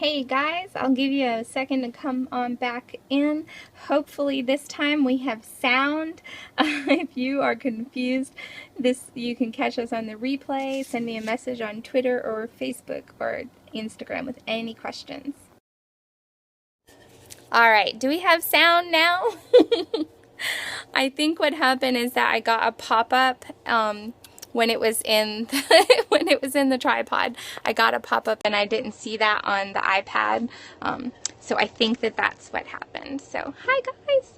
Hey guys, I'll give you a second to come on back in. Hopefully this time we have sound. If you are confused, you can catch us on the replay. Send me a message on Twitter or Facebook or Instagram with any questions. Alright, do we have sound now? I think what happened is that I got a pop-up when it was in the tripod. I got a pop-up and I didn't see that on the iPad. So I think that's what happened. So hi guys.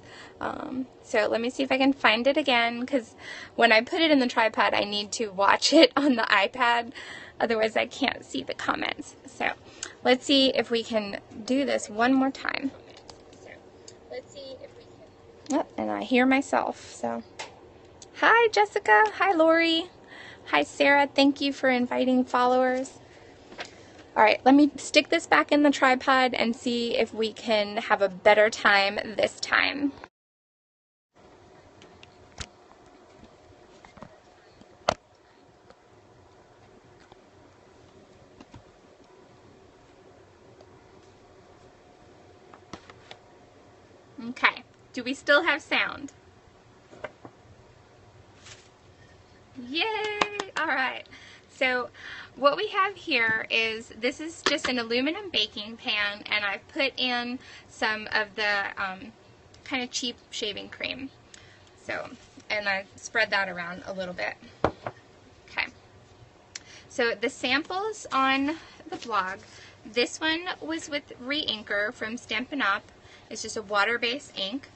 So let me see if I can find it again, because when I put it in the tripod I need to watch it on the iPad, otherwise I can't see the comments. So let's see if we can do this one more time. Oh, and I hear myself, so. Hi, Jessica. Hi, Lori. Hi, Sarah. Thank you for inviting followers. All right, let me stick this back in the tripod and see if we can have a better time this time. Okay, do we still have sound? Yay! All right. So what we have here is, this is just an aluminum baking pan, and I've put in some of the kind of cheap shaving cream. So, and I spread that around a little bit. Okay. So the samples on the blog, this one was with re-inker from Stampin' Up. It's just a water-based ink.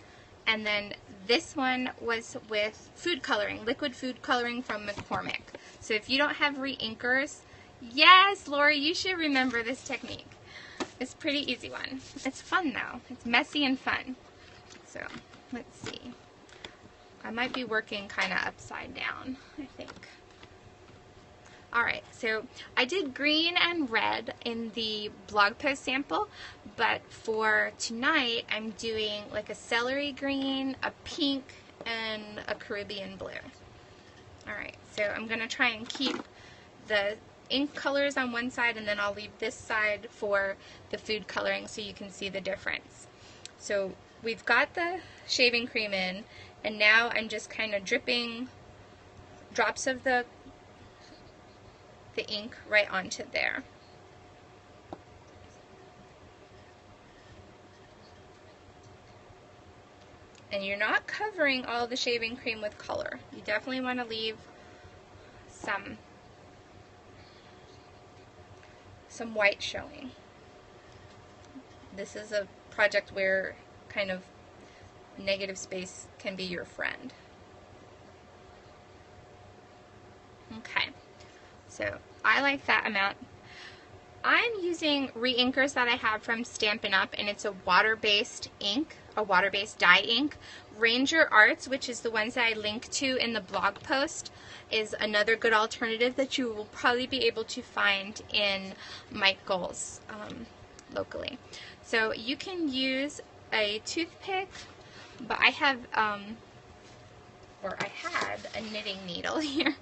And then this one was with food coloring, liquid food coloring from McCormick. So if you don't have re-inkers, yes, Lori, you should remember this technique. It's a pretty easy one. It's fun though. It's messy and fun. So let's see. I might be working kind of upside down, I think. Alright, so I did green and red in the blog post sample, but for tonight I'm doing like a celery green, a pink, and a Caribbean blue. Alright, so I'm going to try and keep the ink colors on one side, and then I'll leave this side for the food coloring so you can see the difference. So we've got the shaving cream in, and now I'm just kind of dripping drops of the ink right onto there. And you're not covering all the shaving cream with color. You definitely want to leave some white showing. This is a project where kind of negative space can be your friend. Okay. So I like that amount. I'm using re-inkers that I have from Stampin' Up, and it's a water-based ink, a water-based dye ink. Ranger Arts, which is the ones that I link to in the blog post, is another good alternative that you will probably be able to find in Michael's locally. So you can use a toothpick, but I have, or I had a knitting needle here.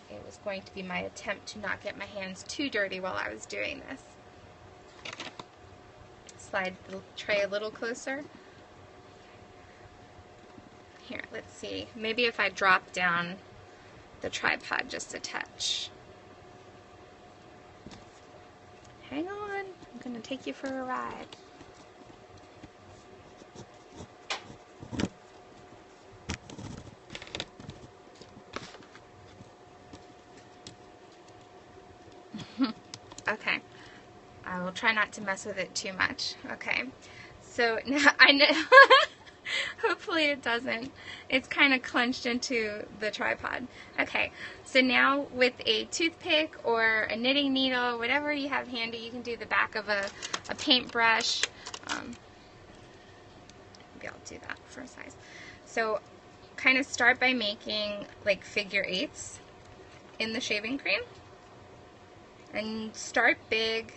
It was going to be my attempt to not get my hands too dirty while I was doing this. Slide the tray a little closer. Here, let's see. Maybe if I drop down the tripod just a touch. Hang on, I'm going to take you for a ride. Okay, I will try not to mess with it too much. Okay, so now I know, hopefully it doesn't. It's kind of clenched into the tripod. Okay, so now with a toothpick or a knitting needle, whatever you have handy, you can do the back of a paintbrush. Maybe I'll do that for a size. So kind of start by making like figure eights in the shaving cream. And start big,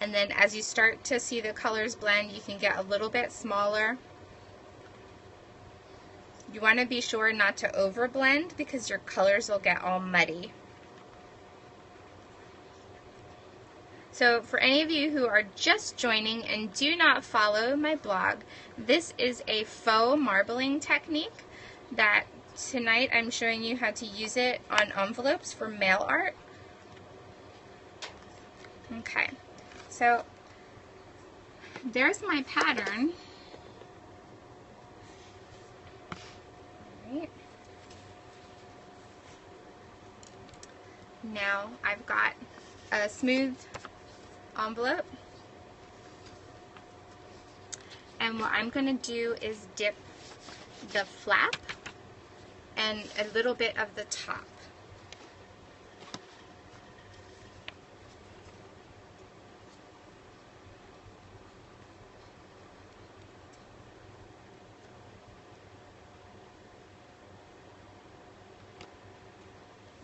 and then as you start to see the colors blend, you can get a little bit smaller. You want to be sure not to over blend because your colors will get all muddy. So for any of you who are just joining and do not follow my blog, this is a faux marbling technique that tonight I'm showing you how to use it on envelopes for mail art. Okay, so there's my pattern. All right. Now I've got a smooth envelope, and what I'm going to do is dip the flap and a little bit of the top.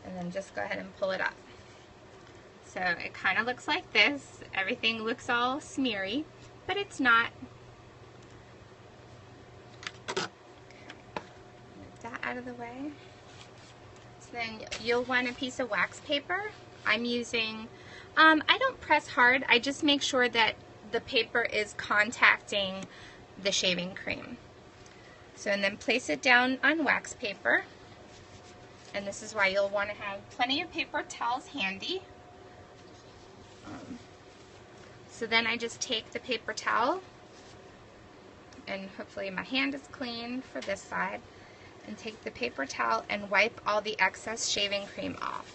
And then just go ahead and pull it up. So it kind of looks like this. Everything looks all smeary, but it's not. Okay. Move that out of the way. So then you'll want a piece of wax paper. I'm using, I don't press hard, I just make sure that the paper is contacting the shaving cream. So and then place it down on wax paper. And this is why you'll want to have plenty of paper towels handy. So then I just take the paper towel, and hopefully my hand is clean for this side, and take the paper towel and wipe all the excess shaving cream off.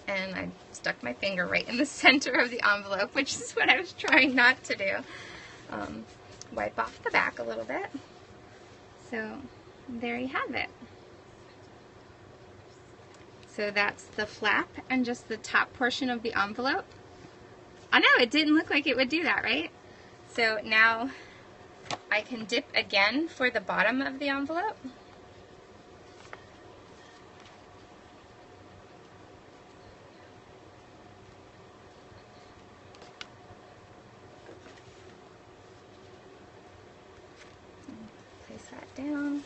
And I stuck my finger right in the center of the envelope, which is what I was trying not to do. Wipe off the back a little bit. So there you have it. So that's the flap and just the top portion of the envelope. I know, it didn't look like it would do that, right? So now I can dip again for the bottom of the envelope. Place that down.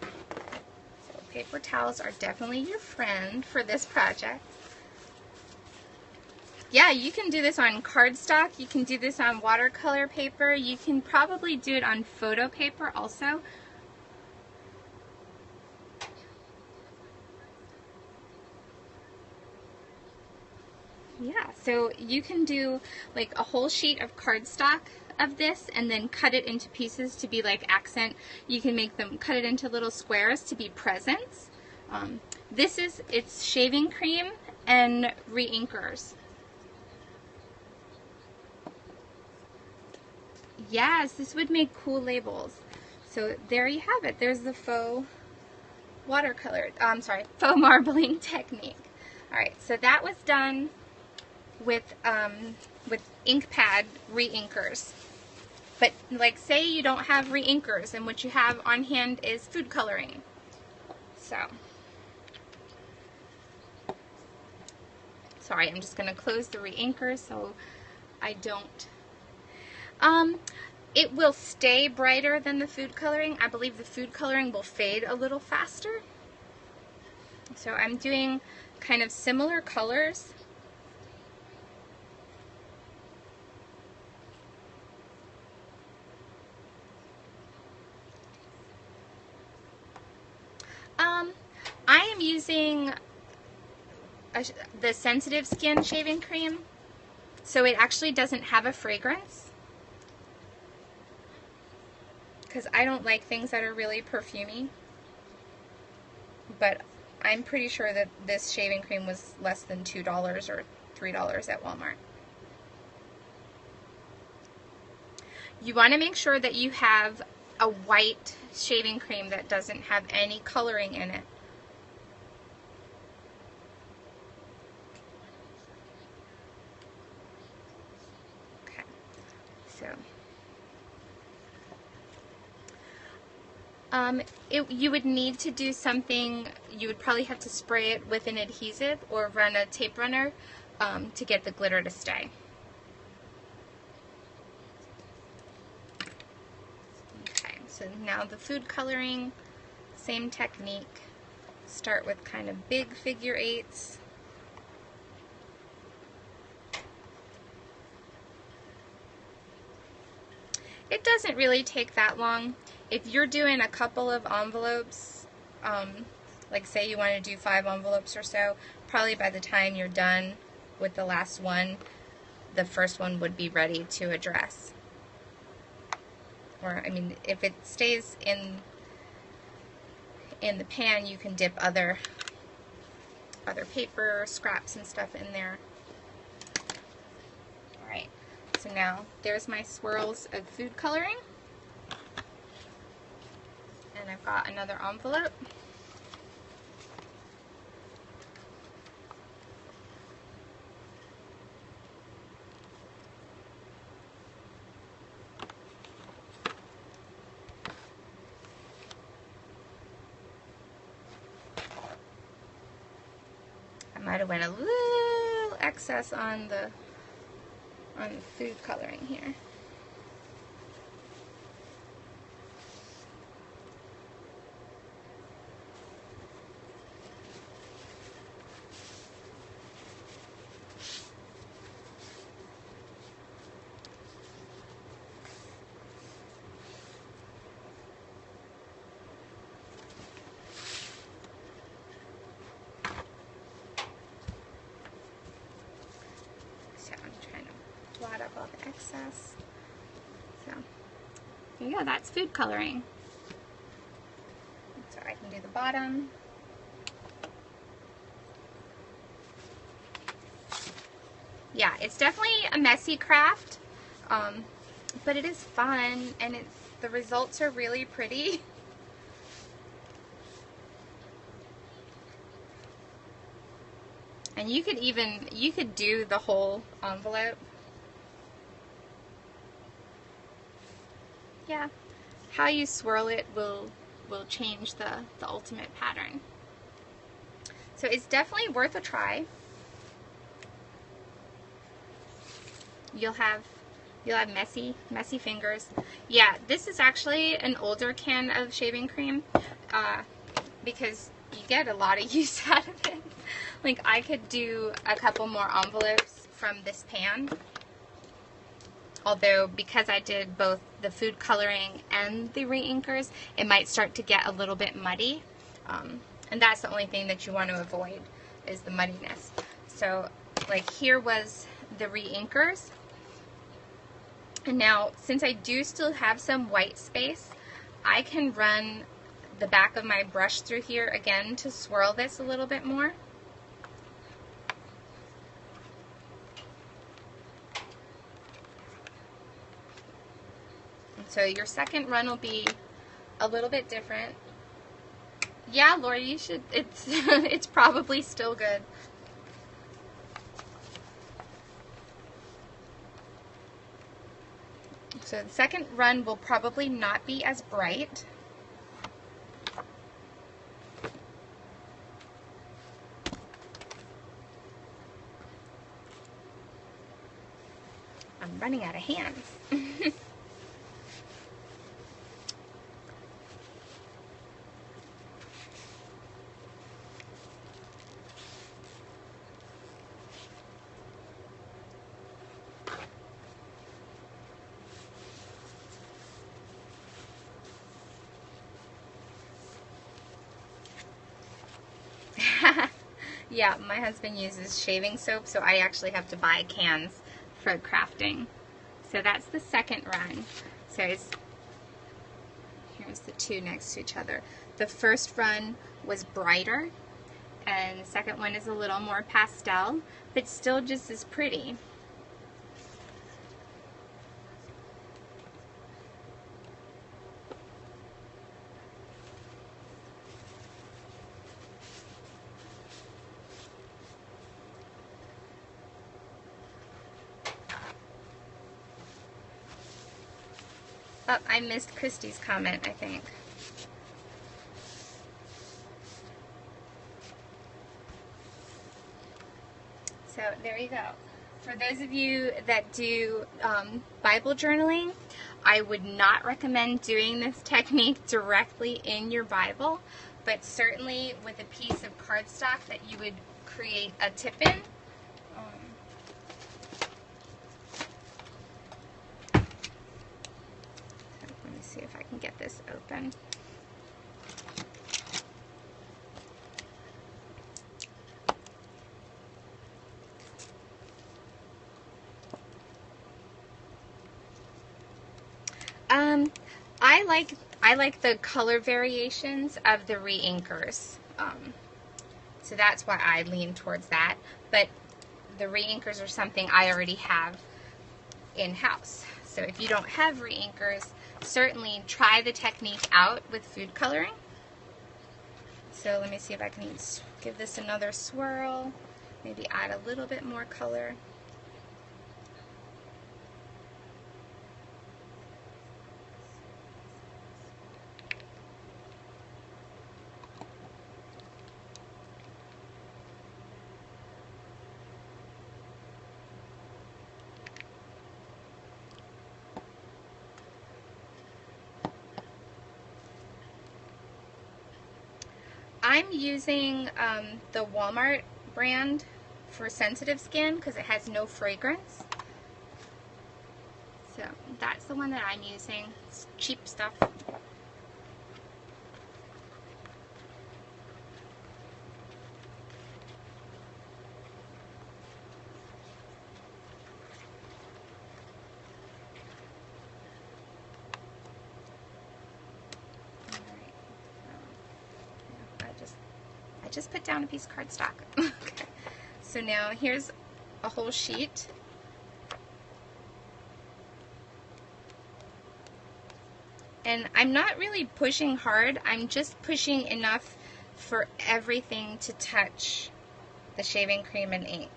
So paper towels are definitely your friend for this project. Yeah, you can do this on cardstock, you can do this on watercolor paper, you can probably do it on photo paper also. Yeah, so you can do like a whole sheet of cardstock of this and then cut it into pieces to be like accent. You can make them, cut it into little squares to be presents. It's shaving cream and re-inkers. Yes, this would make cool labels. So there you have it. There's the faux watercolor, faux marbling technique. All right, so that was done with ink pad re-inkers. But like say you don't have re-inkers and what you have on hand is food coloring. So, sorry, I'm just going to close the re-inker so I don't. It will stay brighter than the food coloring. I believe the food coloring will fade a little faster. So I'm doing kind of similar colors. I am using the sensitive skin shaving cream, so it actually doesn't have a fragrance, because I don't like things that are really perfumey, but I'm pretty sure that this shaving cream was less than $2 or $3 at Walmart. You want to make sure that you have a white shaving cream that doesn't have any coloring in it. Okay, so you would need to do something. You would probably have to spray it with an adhesive or run a tape runner to get the glitter to stay. Okay, so now the food coloring, same technique. Start with kind of big figure eights. It doesn't really take that long. If you're doing a couple of envelopes, like say you want to do 5 envelopes or so, probably by the time you're done with the last one, the first one would be ready to address. Or, I mean, if it stays in the pan, you can dip other paper, scraps and stuff in there. Alright, so now there's my swirls of food coloring. And I've got another envelope. I might have went a little excess on the food coloring here. Blot up all the excess. So there you go, that's food coloring. So I can do the bottom. Yeah, it's definitely a messy craft, but it is fun, and the results are really pretty. And you could do the whole envelope. Yeah, how you swirl it will change the ultimate pattern. So it's definitely worth a try. You'll have messy fingers. Yeah, this is actually an older can of shaving cream because you get a lot of use out of it. Like, I could do a couple more envelopes from this pan. Although, because I did both the food coloring and the re-inkers, it might start to get a little bit muddy. And that's the only thing that you want to avoid, is the muddiness. So, like, here was the re-inkers. And now, since I do still have some white space, I can run the back of my brush through here again to swirl this a little bit more. So your second run will be a little bit different. Yeah, Lori, you should, it's probably still good. So the second run will probably not be as bright. I'm running out of hands. Yeah, my husband uses shaving soap, so I actually have to buy cans for crafting. So that's the second run. So here's the two next to each other. The first run was brighter, and the second one is a little more pastel, but still just as pretty. Oh, I missed Christy's comment, I think. So there you go. For those of you that do Bible journaling, I would not recommend doing this technique directly in your Bible, but certainly with a piece of cardstock that you would create a tip in. Let me see if I can get this open. I like the color variations of the re-inkers, so that's why I lean towards that. But the re-inkers are something I already have in-house. So if you don't have re-inkers, certainly try the technique out with food coloring. So let me see if I can give this another swirl, maybe add a little bit more color. I'm using the Walmart brand for sensitive skin because it has no fragrance. So that's the one that I'm using. It's cheap stuff. I just put down a piece of cardstock. Okay. So now here's a whole sheet. And I'm not really pushing hard. I'm just pushing enough for everything to touch the shaving cream and ink.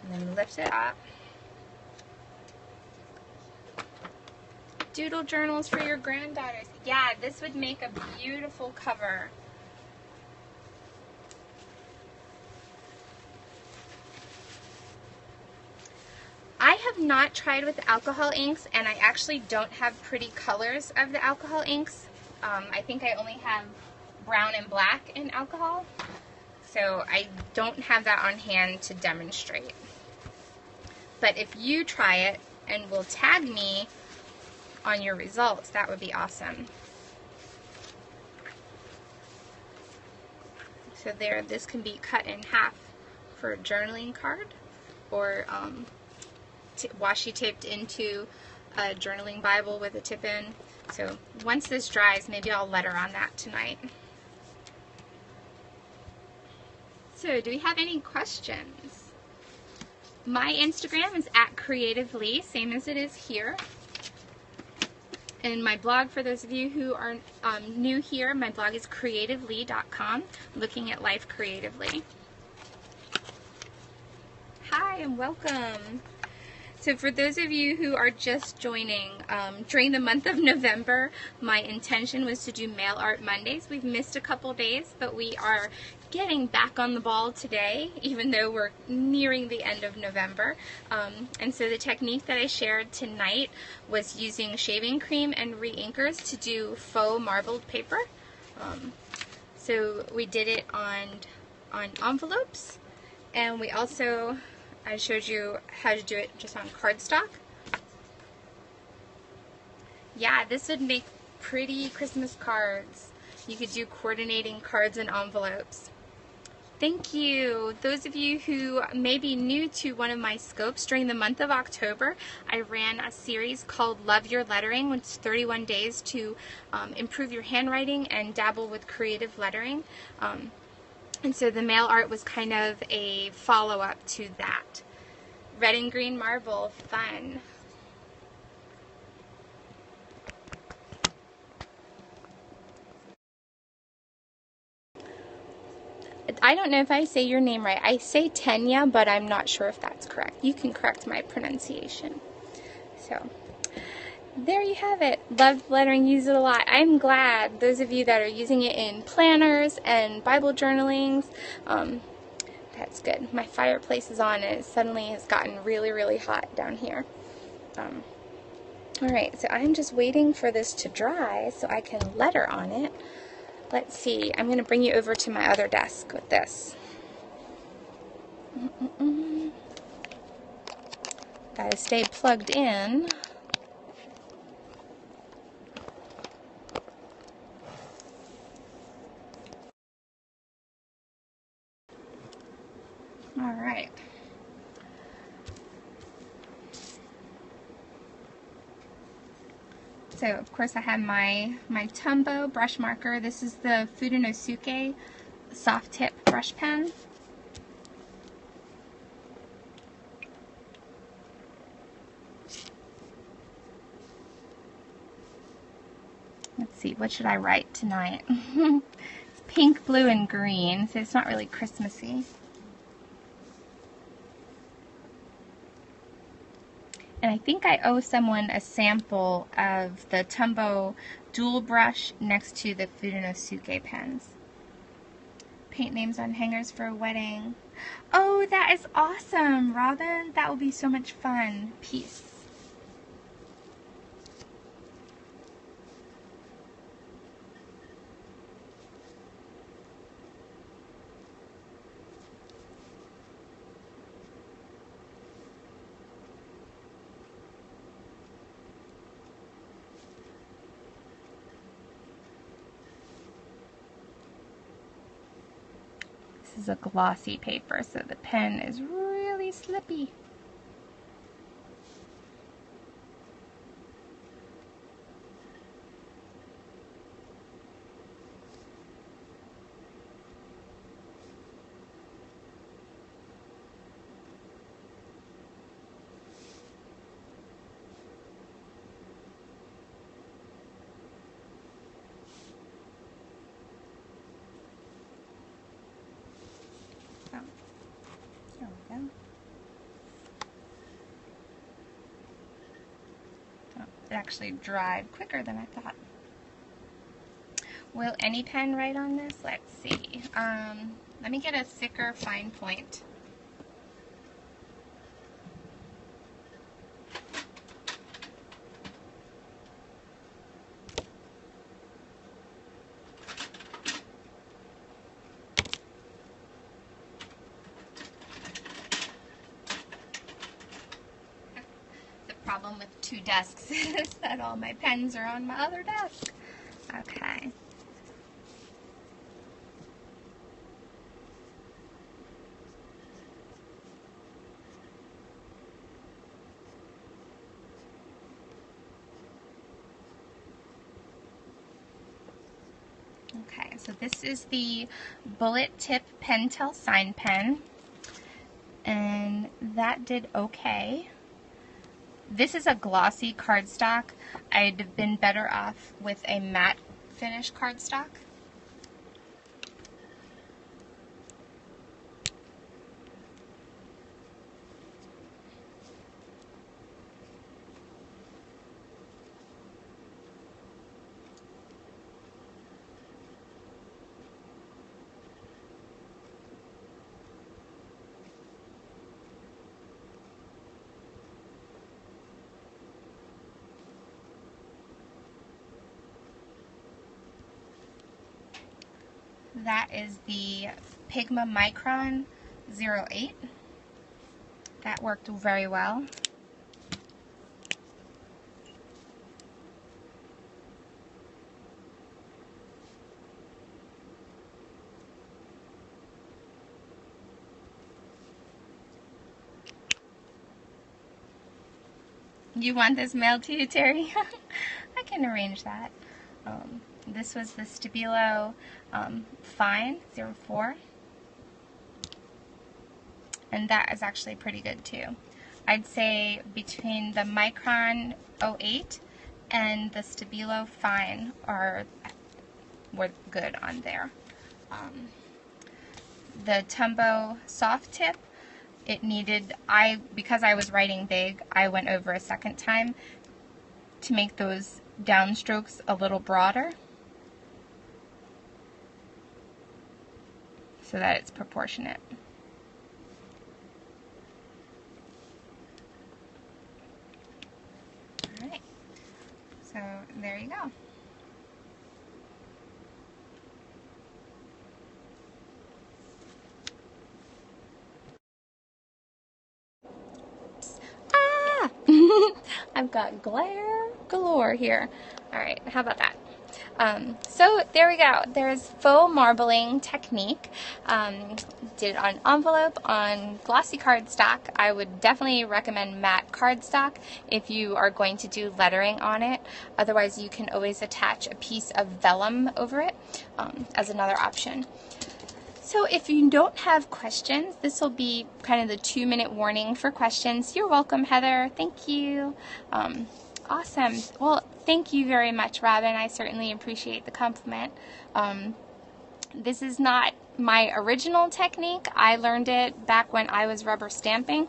And then lift it up. Doodle journals for your granddaughters. Yeah, this would make a beautiful cover. I have not tried with alcohol inks, and I actually don't have pretty colors of the alcohol inks. I think I only have brown and black in alcohol, so I don't have that on hand to demonstrate. But if you try it and will tag me on your results, that would be awesome. So there, this can be cut in half for a journaling card, or washi taped into a journaling Bible with a tip in. So once this dries, maybe I'll letter on that tonight. So do we have any questions? My Instagram is at CreativLEI, same as it is here. And my blog, for those of you who are new here, my blog is CreativLEI.com, looking at life creatively. Hi and welcome. So for those of you who are just joining, during the month of November, my intention was to do Mail Art Mondays. We've missed a couple days, but we are getting back on the ball today, even though we're nearing the end of November. And so the technique that I shared tonight was using shaving cream and re-inkers to do faux marbled paper. So we did it on envelopes, and we also, I showed you how to do it just on cardstock. Yeah, this would make pretty Christmas cards. You could do coordinating cards and envelopes. Thank you. Those of you who may be new to one of my scopes, during the month of October, I ran a series called Love Your Lettering, which is 31 days to improve your handwriting and dabble with creative lettering. And so the mail art was kind of a follow-up to that. Red and green marble, fun. I don't know if I say your name right. I say Tenya, but I'm not sure if that's correct. You can correct my pronunciation. So, there you have it. Love lettering, use it a lot. I'm glad those of you that are using it in planners and Bible journalings That's good. My fireplace is on and it suddenly has gotten really, really hot down here. Alright, so I'm just waiting for this to dry so I can letter on it. Let's see, I'm going to bring you over to my other desk with this. Gotta stay plugged in. Alright. So, of course, I have my Tombow brush marker. This is the Fudenosuke soft tip brush pen. Let's see, what should I write tonight? It's pink, blue, and green, so it's not really Christmassy. And I think I owe someone a sample of the Tombow dual brush next to the Fudenosuke pens. Paint names on hangers for a wedding. Oh, that is awesome, Robin. That will be so much fun. Peace. This is a glossy paper, so the pen is really slippy. There we go. Oh, it actually dried quicker than I thought. Will any pen write on this? Let's see. Let me get a thicker fine point. Problem with two desks is that all my pens are on my other desk. Okay. Okay, so this is the bullet tip Pentel sign pen, and that did okay. This is a glossy cardstock. I'd have been better off with a matte finish cardstock. That is the Pigma Micron 08. That worked very well. You want this mailed to you, Terry? I can arrange that. This was the Stabilo Fine 04. And that is actually pretty good too. I'd say between the Micron 08 and the Stabilo Fine were good on there. The Tombow soft tip, it needed, because I was writing big, I went over a second time to make those downstrokes a little broader so that it's proportionate. So there you go. Ah! I've got glare galore here. All right, how about that? So there we go. There's faux marbling technique. Did it on envelope, on glossy cardstock. I would definitely recommend matte cardstock if you are going to do lettering on it. Otherwise, you can always attach a piece of vellum over it as another option. So if you don't have questions, this will be kind of the 2-minute warning for questions. You're welcome, Heather. Thank you. Awesome. Well, thank you very much, Robin. I certainly appreciate the compliment. This is not my original technique. I learned it back when I was rubber stamping.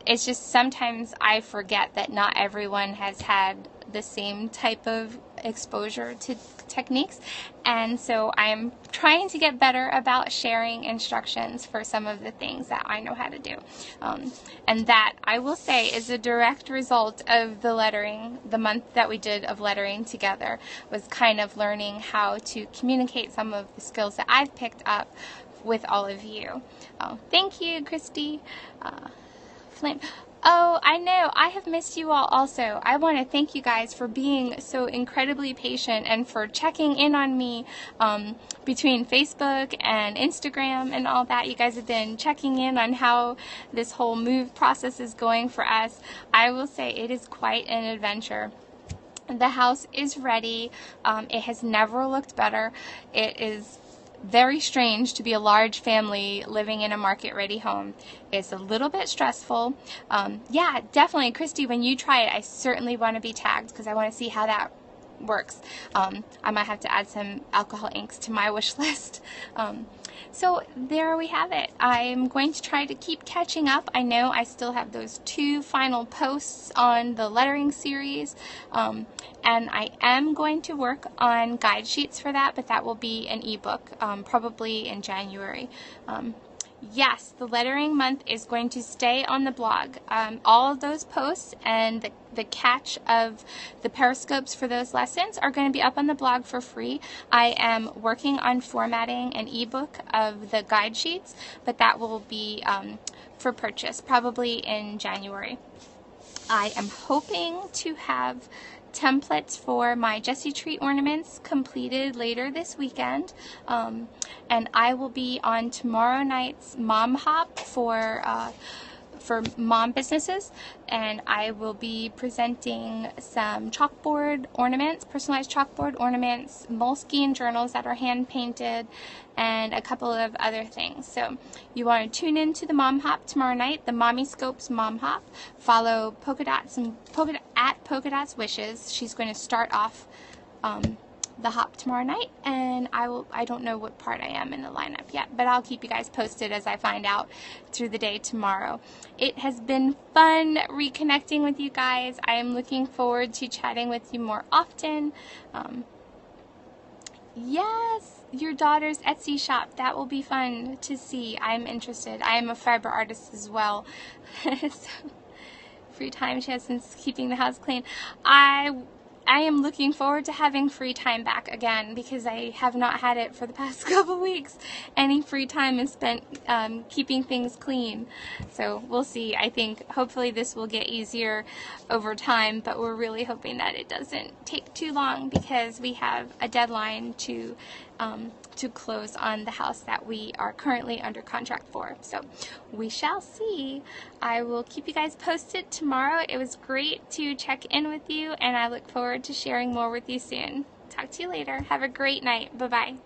It's just sometimes I forget that not everyone has had the same type of exposure to techniques, and so I'm trying to get better about sharing instructions for some of the things that I know how to do, and that, I will say, is a direct result of the lettering. The month that we did of lettering together was kind of learning how to communicate some of the skills that I've picked up with all of you. Thank you, Christy. Flame. Oh, I know. I have missed you all also. I want to thank you guys for being so incredibly patient and for checking in on me between Facebook and Instagram and all that. You guys have been checking in on how this whole move process is going for us. I will say it is quite an adventure. The house is ready. It has never looked better. It is very strange to be a large family living in a market-ready home. It's a little bit stressful. Yeah, definitely, Christy, when you try it, I certainly want to be tagged because I want to see how that works. I might have to add some alcohol inks to my wish list. So there we have it. I'm going to try to keep catching up. I know I still have those 2 final posts on the lettering series, and I am going to work on guide sheets for that, but that will be an ebook probably in January. Yes, the lettering month is going to stay on the blog. All of those posts and the catch of the periscopes for those lessons are going to be up on the blog for free. I am working on formatting an ebook of the guide sheets, but that will be for purchase probably in January. I am hoping to have templates for my Jessie Tree ornaments completed later this weekend, and I will be on tomorrow night's Mom Hop for mom businesses, and I will be presenting some chalkboard ornaments, personalized chalkboard ornaments, Moleskine journals that are hand painted, and a couple of other things. So you want to tune in to the Mom Hop tomorrow night, the Mommy Scopes Mom Hop. Follow Polka Dots at Polka Dots Wishes. She's going to start off the hop tomorrow night, and I don't know what part I am in the lineup yet, but I'll keep you guys posted as I find out through the day tomorrow. It has been fun reconnecting with you guys. I am looking forward to chatting with you more often. Yes, your daughter's Etsy shop. That will be fun to see. I'm interested. I am a fiber artist as well. So, free time she has since keeping the house clean. I am looking forward to having free time back again because I have not had it for the past couple weeks. Any free time is spent keeping things clean. So we'll see. I think hopefully this will get easier over time, but we're really hoping that it doesn't take too long because we have a deadline to close on the house that we are currently under contract for. So we shall see. I will keep you guys posted tomorrow. It was great to check in with you, and I look forward to sharing more with you soon. Talk to you later. Have a great night. Bye-bye.